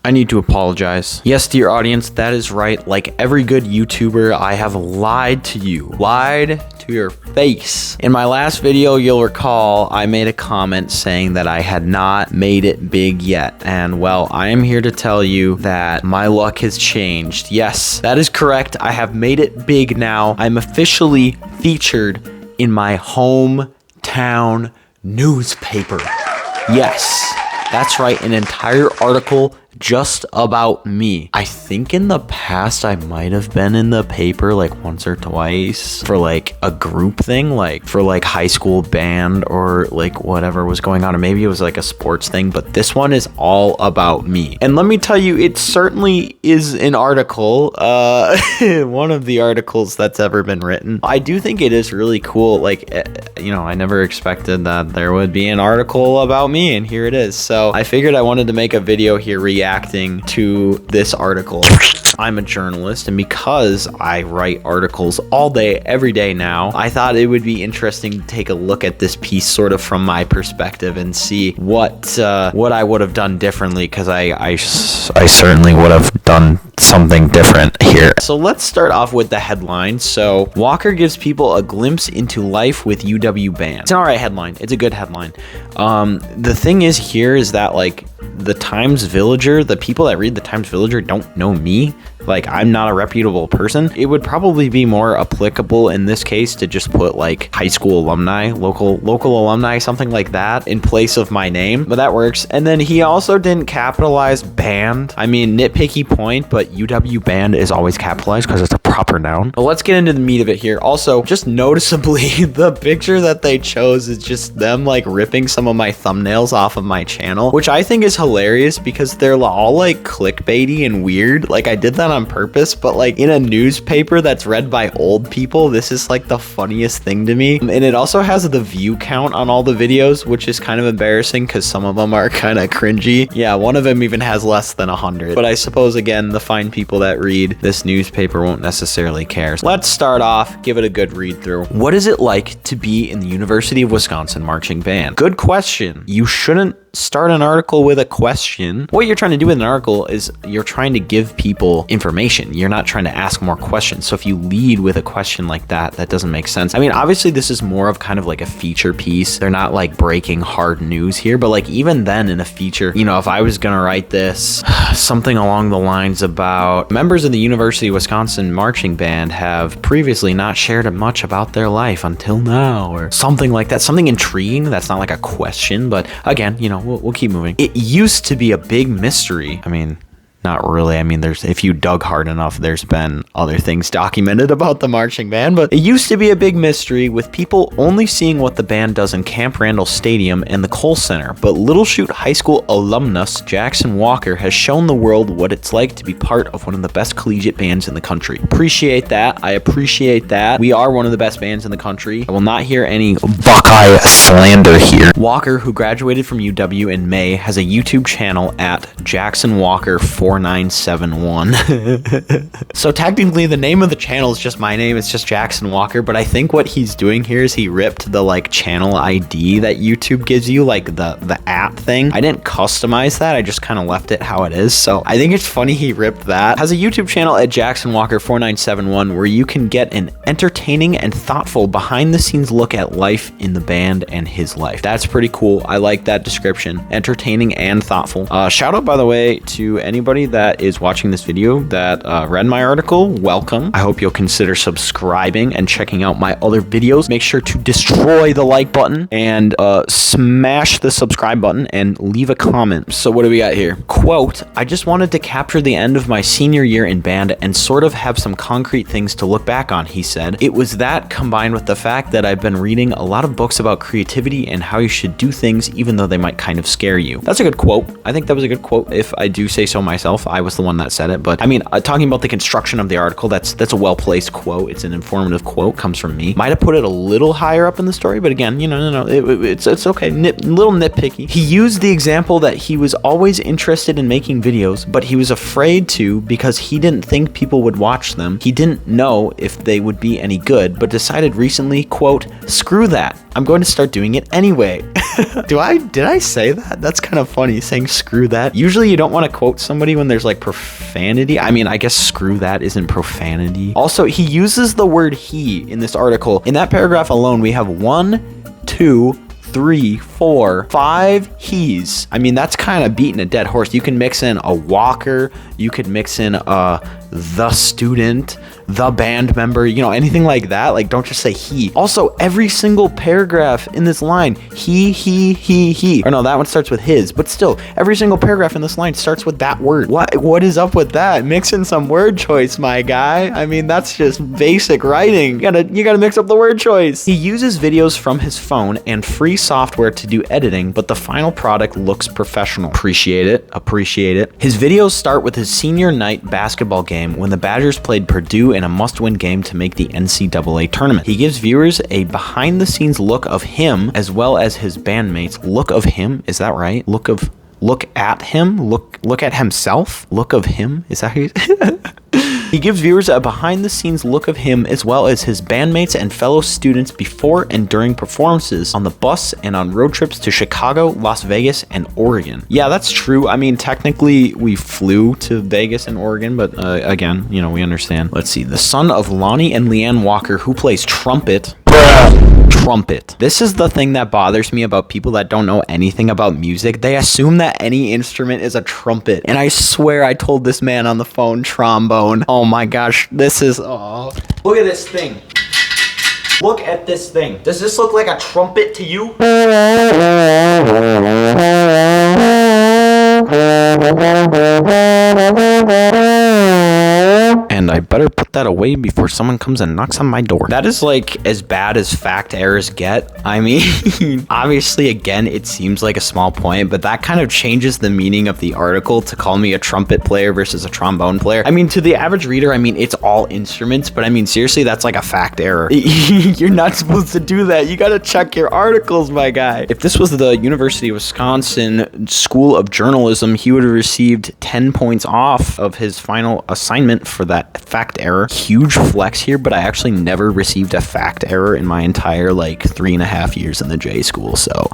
I need to apologize. Yes, dear audience, that is right. Like every good YouTuber, I have lied to you. Lied to your face. In my last video, you'll recall I made a comment saying that I had not made it big yet. And well, I am here to tell you that my luck has changed. Yes, that is correct. I have made it big now. I'm officially featured in my hometown newspaper. Yes, that's right. An entire article just about me. I think in the past I might have been in the paper like once or twice for like a group thing, like for like high school band or like whatever was going on, or maybe it was like a sports thing, but this one is all about me. And let me tell you, it certainly is an article, one of the articles that's ever been written. I do think it is really cool. Like, you know, I never expected that there would be an article about me, and here it is. So I figured I wanted to make a video here reacting to this article. I'm a journalist, and because I write articles all day, every day now, I thought it would be interesting to take a look at this piece sort of from my perspective and see what I would have done differently, because I certainly would have done something different here. So let's start off with the headline. So Walker gives people a glimpse into life with UW band. It's an alright headline. It's a good headline. The thing is here is that like the Times Villager, the people that read the Times Villager don't know me. Like, I'm not a reputable person. It would probably be more applicable in this case to just put like high school alumni, local alumni, something like that in place of my name, but that works. And then he also didn't capitalize band. I mean, nitpicky point, but UW band is always capitalized because it's a proper noun. But let's get into the meat of it here. Also, just noticeably, the picture that they chose is just them like ripping some of my thumbnails off of my channel, which I think is hilarious because they're all like clickbaity and weird. Like, I did that on purpose, but like in a newspaper that's read by old people, this is like the funniest thing to me. And it also has the view count on all the videos, which is kind of embarrassing because some of them are kind of cringy. Yeah, one of them even has less than 100. But I suppose, again, the fine people that read this newspaper won't necessarily care. So let's start off, give it a good read through. What is it like to be in the University of Wisconsin marching band? Good question. You shouldn't start an article with a question. What you're trying to do with an article is you're trying to give people information. You're not trying to ask more questions. So if you lead with a question like that, that doesn't make sense. I mean, obviously this is more of kind of like a feature piece. They're not like breaking hard news here, but like even then in a feature, you know, if I was gonna write this, something along the lines about members of the University of Wisconsin marching band have previously not shared much about their life until now, or something like that, something intriguing. That's not like a question, but again, you know, we'll keep moving. It used to be a big mystery. I mean, not really. I mean, if you dug hard enough, there's been other things documented about the marching band, but it used to be a big mystery with people only seeing what the band does in Camp Randall Stadium and the Kohl Center. But Little Chute High School alumnus Jackson Walker has shown the world what it's like to be part of one of the best collegiate bands in the country. Appreciate that. I appreciate that. We are one of the best bands in the country. I will not hear any Buckeye slander here. Walker, who graduated from UW in May, has a YouTube channel at Jackson Walker 4971. So technically the name of the channel is just my name. It's just Jackson Walker, but I think what he's doing here is he ripped the like channel ID that YouTube gives you, like the app thing. I didn't customize that. I just kind of left it how it is. So I think it's funny he ripped that. Has a YouTube channel at Jackson Walker 4971 where you can get an entertaining and thoughtful behind the scenes look at life in the band and his life. That's pretty cool. I like that description. Entertaining and thoughtful. Shout out, by the way, to anybody that is watching this video that read my article. Welcome. I hope you'll consider subscribing and checking out my other videos. Make sure to destroy the like button and smash the subscribe button and leave a comment. So what do we got here? Quote, I just wanted to capture the end of my senior year in band and sort of have some concrete things to look back on, he said. It was that combined with the fact that I've been reading a lot of books about creativity and how you should do things even though they might kind of scare you. That's a good quote. I think that was a good quote if I do say so myself. I was the one that said it, but I mean, talking about the construction of the article, that's a well-placed quote. It's an informative quote, comes from me. Might have put it a little higher up in the story, but again, you know, no, it's okay. Little nitpicky. He used the example that he was always interested in making videos, but he was afraid to because he didn't think people would watch them. He didn't know if they would be any good, but decided recently, quote, screw that. I'm going to start doing it anyway. Did I say that? That's kind of funny, saying screw that. Usually you don't want to quote somebody when there's like profanity. I mean, I guess screw that isn't profanity. Also, he uses the word he in this article. In that paragraph alone, we have 1, 2, 3, 4, 5 he's. I mean, that's kind of beating a dead horse. You can mix in a Walker, you could mix in the student, the band member, you know, anything like that. Like, don't just say he. Also, every single paragraph in this line, he. Or no, that one starts with his, but still, every single paragraph in this line starts with that word. What is up with that? Mix in some word choice, my guy. I mean, that's just basic writing. You gotta mix up the word choice. He uses videos from his phone and free software to do editing, but the final product looks professional. Appreciate it. His videos start with his senior night basketball game when the Badgers played Purdue in a must-win game to make the NCAA tournament. He gives viewers a behind-the-scenes look of him as well as his bandmates. Look of him? Is that right? Look at him? Look at himself? Look of him? Is that how you... He gives viewers a behind-the-scenes look of him as well as his bandmates and fellow students before and during performances on the bus and on road trips to Chicago, Las Vegas, and Oregon. Yeah, that's true. I mean, technically, we flew to Vegas and Oregon, but again, you know, we understand. Let's see. The son of Lonnie and Leanne Walker, who plays trumpet. Trumpet. This is the thing that bothers me about people that don't know anything about music. They assume that any instrument is a trumpet. And I swear I told this man on the phone trombone. Oh my gosh, this is... Oh. Look at this thing. Look at this thing. Does this look like a trumpet to you? And I better put that away before someone comes and knocks on my door. That is like as bad as fact errors get. I mean, obviously, again, it seems like a small point, but that kind of changes the meaning of the article to call me a trumpet player versus a trombone player. I mean, to the average reader, I mean, it's all instruments, but I mean, seriously, that's like a fact error. You're not supposed to do that. You gotta check your articles, my guy. If this was the University of Wisconsin School of Journalism, he would have received 10 points off of his final assignment for that fact error. Huge flex here, but I actually never received a fact error in my entire like 3.5 years in the J school. So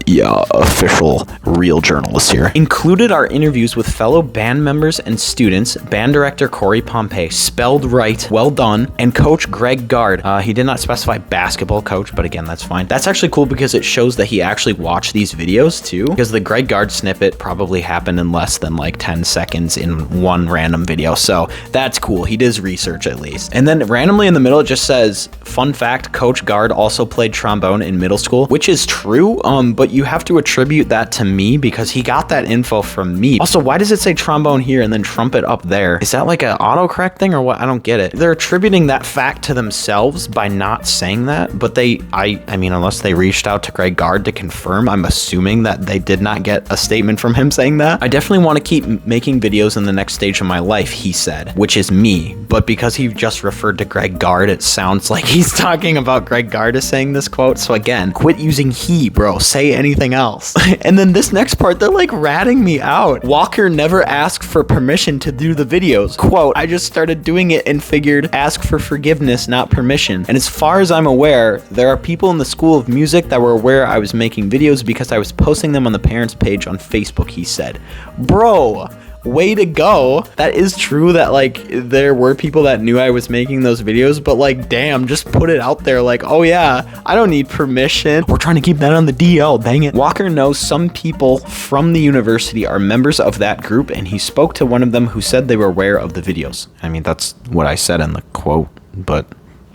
yeah, official real journalist here. Included are interviews with fellow band members and students, band director Corey Pompey, spelled right, well done, and coach Greg Gard. He did not specify basketball coach, but again, that's fine. That's actually cool because it shows that he actually watched these videos too, because the Greg Gard snippet probably happened in less than like 10 seconds in one random video. So that's cool. He does research at least. And then randomly in the middle, it just says, fun fact, Coach Gard also played trombone in middle school, which is true. But you have to attribute that to me because he got that info from me. Also, why does it say trombone here and then trumpet up there? Is that like an autocorrect thing or what? I don't get it. They're attributing that fact to themselves by not saying that, but I mean, unless they reached out to Greg Gard to confirm, I'm assuming that they did not get a statement from him saying that. I definitely want to keep making videos in the next stage of my life, he said, which is me. But because he just referred to Greg Gard, it sounds like he's talking about Greg Gard as saying this quote. So again, quit using he, bro. Say anything else. And then this next part, they're like ratting me out. Walker never asked for permission to do the videos. Quote, I just started doing it and figured ask for forgiveness, not permission. And as far as I'm aware, there are people in the School of Music that were aware I was making videos because I was posting them on the parents page on Facebook, he said. Bro, way to go. That is true that like there were people that knew I was making those videos, but like damn, just put it out there like, oh yeah, I don't need permission. We're trying to keep that on the DL, dang it. Walker knows some people from the university are members of that group, and he spoke to one of them who said they were aware of the videos. I mean, that's what I said in the quote, but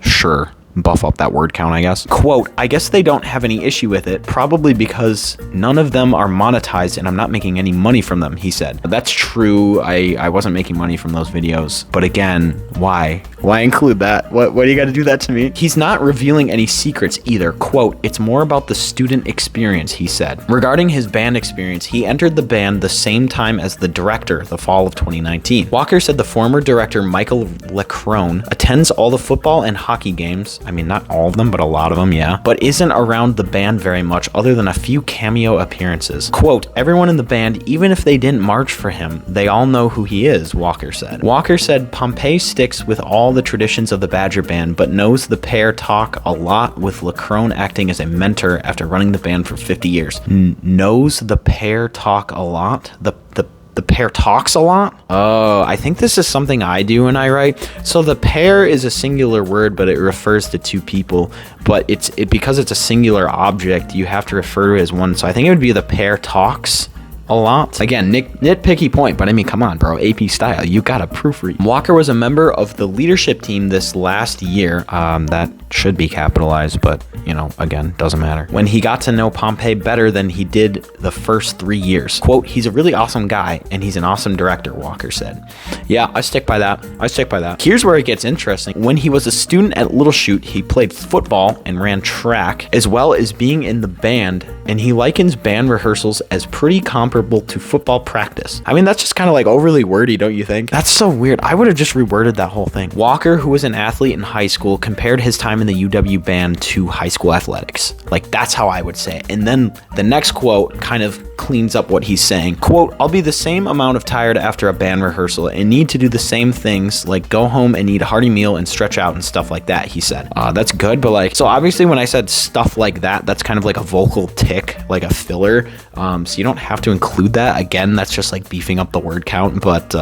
sure. Buff up that word count, I guess. Quote, I guess they don't have any issue with it, probably because none of them are monetized and I'm not making any money from them, he said. That's true. I wasn't making money from those videos. But again, why? Why include that? What do you got to do that to me? He's not revealing any secrets either. Quote, it's more about the student experience, he said. Regarding his band experience, he entered the band the same time as the director, the fall of 2019. Walker said the former director, Michael Leckrone, attends all the football and hockey games. I mean, not all of them, but a lot of them, yeah. But isn't around the band very much other than a few cameo appearances. Quote, everyone in the band, even if they didn't march for him, they all know who he is, Walker said. Walker said Pompey sticks with all all the traditions of the Badger Band, but knows the pair talk a lot, with Lacrone acting as a mentor after running the band for 50 years. Knows the pair talk a lot? The pair talks a lot? Oh, I think this is something I do when I write. So the pair is a singular word, but it refers to two people. But because it's a singular object, you have to refer to it as one. So I think it would be the pair talks a lot. Again, nitpicky point, but I mean, come on, bro. AP style, you gotta proofread. Walker was a member of the leadership team this last year. That should be capitalized, but you know, again, doesn't matter. When he got to know Pompey better than he did the first 3 years. Quote, he's a really awesome guy and he's an awesome director, Walker said. Yeah, I stick by that. Here's where it gets interesting. When he was a student at Little Chute, he played football and ran track, as well as being in the band, and he likens band rehearsals as pretty comparable to football practice. I mean, that's just kind of like overly wordy, don't you think? That's so weird. I would have just reworded that whole thing. Walker, who was an athlete in high school, compared his time in the UW band to high school athletics. Like, that's how I would say it. And then the next quote kind of cleans up what he's saying. Quote, I'll be the same amount of tired after a band rehearsal and need to do the same things, like go home and eat a hearty meal and stretch out and stuff like that, he said. That's good, but like, so obviously when I said stuff like that, that's kind of like a vocal tick, like a filler. So you don't have to include that. Again, that's just like beefing up the word count, but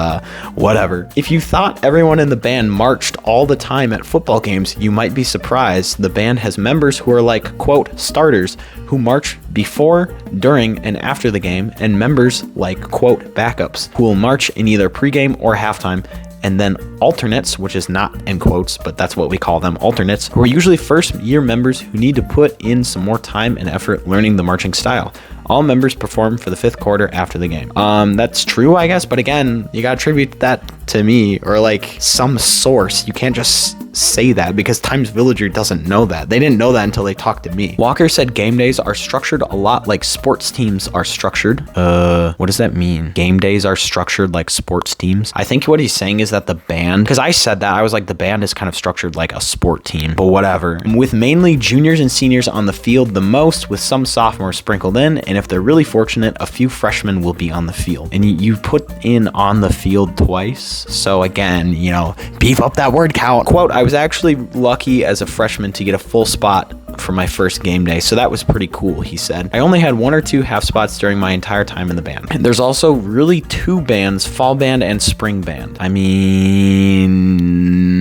whatever. If you thought everyone in the band marched all the time at football games, you might be surprised. The band has members who are like, quote, starters, who march before, during, and after the game, and members like, quote, backups, who will march in either pregame or halftime, and then alternates, which is not in quotes, but that's what we call them, alternates, who are usually first-year members who need to put in some more time and effort learning the marching style. All members perform for the 5th quarter after the game. That's true, I guess, but again, you gotta attribute that to me or like some source. You can't just say that because Times Villager doesn't know that. They didn't know that until they talked to me. Walker said game days are structured a lot like sports teams are structured. What does that mean? Game days are structured like sports teams? I think what he's saying is that the band, because I said that, I was like, the band is kind of structured like a sport team, but whatever. With mainly juniors and seniors on the field the most, with some sophomores sprinkled in, and if they're really fortunate, a few freshmen will be on the field. And you put in on the field twice. So again, you know, beef up that word count. Quote, I was actually lucky as a freshman to get a full spot for my first game day, so that was pretty cool, he said. I only had 1 or 2 half spots during my entire time in the band. There's also really 2 bands, fall band and spring band. I mean,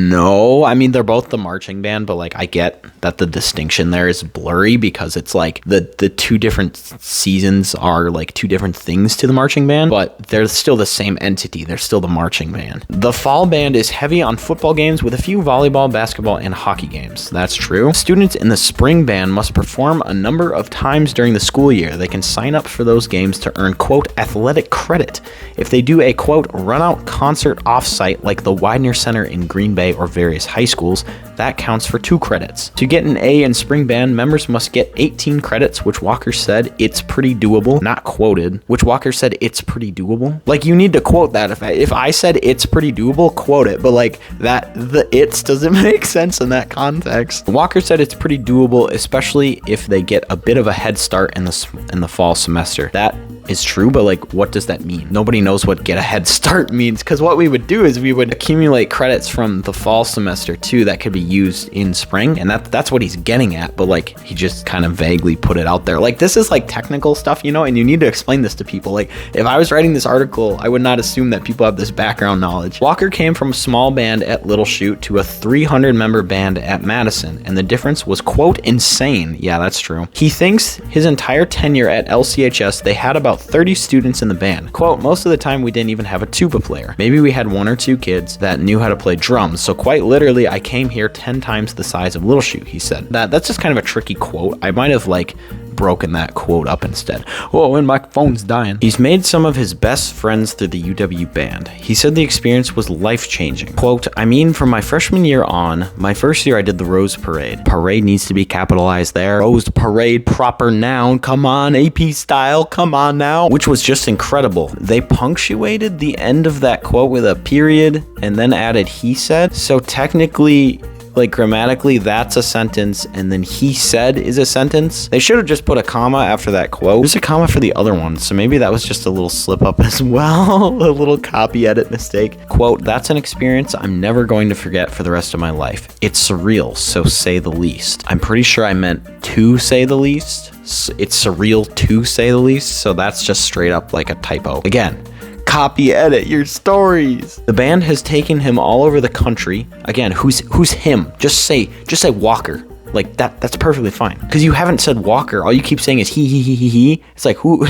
no, I mean, they're both the marching band, but like, I get that the distinction there is blurry because it's like the 2 different seasons are like 2 different things to the marching band, but they're still the same entity. They're still the marching band. The fall band is heavy on football games with a few volleyball, basketball, and hockey games. That's true. Students in the spring band must perform a number of times during the school year. They can sign up for those games to earn, quote, athletic credit. If they do a, quote, run-out concert off-site like the Widener Center in Green Bay or various high schools, that counts for 2 credits. To get an A in spring band, members must get 18 credits, which Walker said it's pretty doable. Not quoted, which Walker said it's pretty doable. Like, you need to quote that. If I said it's pretty doable, quote it, but like that, the it's doesn't make sense in that context. Walker said it's pretty doable, especially if they get a bit of a head start in the fall semester. That is true, but like, what does that mean? Nobody knows what get a head start means, because what we would do is we would accumulate credits from the fall semester too that could be used in spring, and that's what he's getting at, but like, he just kind of vaguely put it out there. Like, this is like technical stuff, you know, and you need to explain this to people. Like, if I was writing this article, I would not assume that people have this background knowledge. Walker came from a small band at Little Chute to a 300-member band at Madison, and the difference was, quote, insane. Yeah, that's true. He thinks his entire tenure at LCHS, they had about 30 students in the band. Quote, most of the time we didn't even have a tuba player. Maybe we had 1 or 2 kids that knew how to play drums. So quite literally, I came here 10 times the size of Little Chute, he said. That's just kind of a tricky quote. I might have like broken that quote up instead. Whoa, and my phone's dying. He's made some of his best friends through the UW band. He said the experience was life-changing. Quote, I mean, from my freshman year on, my first year I did the Rose Parade. Parade needs to be capitalized there. Rose Parade, proper noun. Come on, AP style. Come on now. Which was just incredible. They punctuated the end of that quote with a period and then added he said. So technically, Like, grammatically, that's a sentence, and then he said is a sentence. They should have just put a comma after that quote. There's a comma for the other one, so maybe that was just a little slip up as well. A little copy edit mistake. Quote, that's an experience I'm never going to forget for the rest of my life. It's surreal, so say the least. I'm pretty sure I meant to say the least. It's surreal to say the least, so that's just straight up like a typo. Again, copy edit your stories. The band has taken him all over the country. Again, who's him? Just say Walker. Like that's perfectly fine. Because you haven't said Walker. All you keep saying is he. It's like who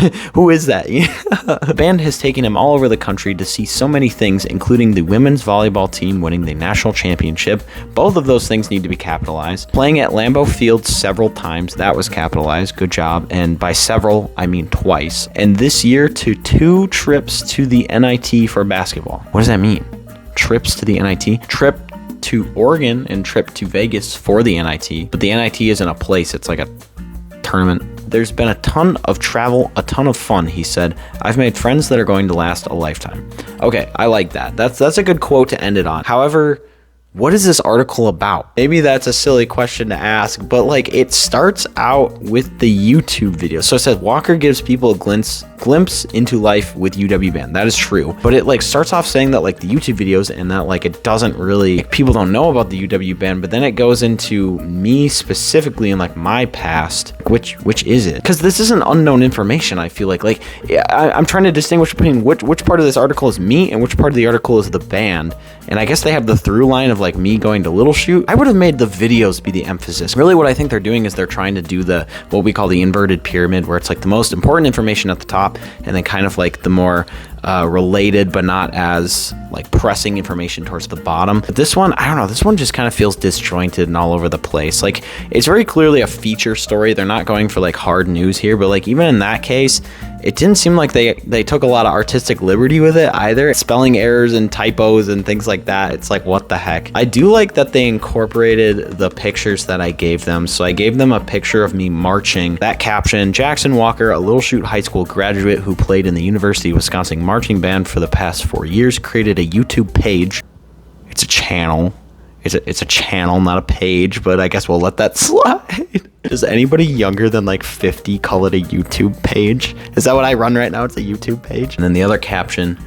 is that? The band has taken him all over the country to see so many things, including the women's volleyball team winning the national championship. Both of those things need to be capitalized. Playing at Lambeau Field several times, that was capitalized. Good job. And by several, I mean twice. And this year to 2 trips to the NIT for basketball. What does that mean? Trips to the NIT? Trip to Oregon and trip to Vegas for the NIT, but the NIT isn't a place, it's like a tournament. There's been a ton of travel, a ton of fun, he said. I've made friends that are going to last a lifetime. Okay, I like that. That's a good quote to end it on. However, what is this article about? Maybe that's a silly question to ask, but like it starts out with the YouTube video. So it says Walker gives people a glimpse into life with UW band. That is true, but it like starts off saying that like the YouTube videos and that like it doesn't really, like, people don't know about the UW band, but then it goes into me specifically and like my past. Which is it? Because this isn't unknown information. I feel like I'm trying to distinguish between which part of this article is me and which part of the article is the band. And I guess they have the through line of like me going to Little Shoot. I would have made the videos be the emphasis. Really what I think they're doing is they're trying to do what we call the inverted pyramid, where it's like the most important information at the top and then kind of like the more related but not as like pressing information towards the bottom. But this one, I don't know, this one just kind of feels disjointed and all over the place. Like it's very clearly a feature story. They're not going for like hard news here, but like even in that case, it didn't seem like they took a lot of artistic liberty with it either. Spelling errors and typos and things like that. It's like, what the heck? I do like that they incorporated the pictures that I gave them. So I gave them a picture of me marching. That caption, Jackson Walker, a Little Shoot High School graduate who played in the University of Wisconsin marching band for the past 4 years, created a YouTube page. It's a channel. It's a channel, not a page, but I guess we'll let that slide. Does anybody younger than like 50 call it a YouTube page? Is that what I run right now? It's a YouTube page. And then the other caption,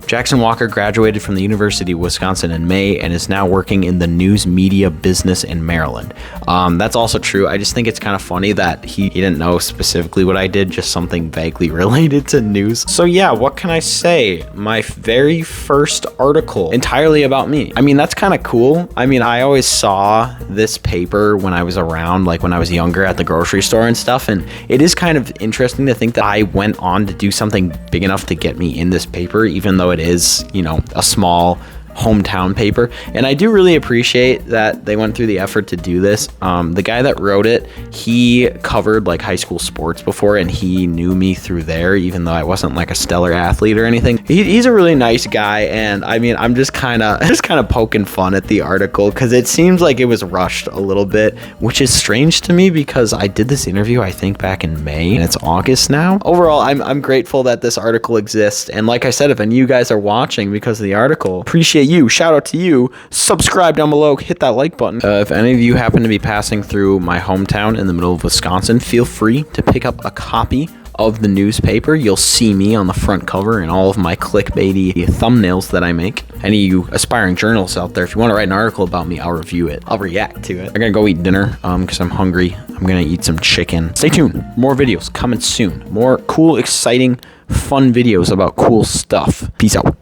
Jackson Walker graduated from the University of Wisconsin in May and is now working in the news media business in Maryland. That's also true. I just think it's kind of funny that he didn't know specifically what I did, just something vaguely related to news. So yeah, what can I say? My very first article entirely about me. I mean, that's kind of cool. I mean, I always saw this paper when I was around, like when I was younger at the grocery store and stuff. And it is kind of interesting to think that I went on to do something big enough to get me in this paper, even though it is, you know, a small hometown paper. And I do really appreciate that they went through the effort to do this. The guy that wrote it, he covered like high school sports before and he knew me through there, even though I wasn't like a stellar athlete or anything. He's a really nice guy, and I mean, I'm just kind of poking fun at the article because it seems like it was rushed a little bit, which is strange to me because I did this interview I think back in May and it's August now. Overall, I'm grateful that this article exists, and like I said, if any of you guys are watching because of the article, appreciate you. Shout out to you. Subscribe down below. Hit that like button. If any of you happen to be passing through my hometown in the middle of Wisconsin, feel free to pick up a copy of the newspaper. You'll see me on the front cover and all of my clickbaity thumbnails that I make. Any of you aspiring journalists out there, if you want to write an article about me, I'll review it. I'll react to it. I'm gonna go eat dinner because I'm hungry. I'm gonna eat some chicken. Stay tuned. More videos coming soon. More cool, exciting, fun videos about cool stuff. Peace out.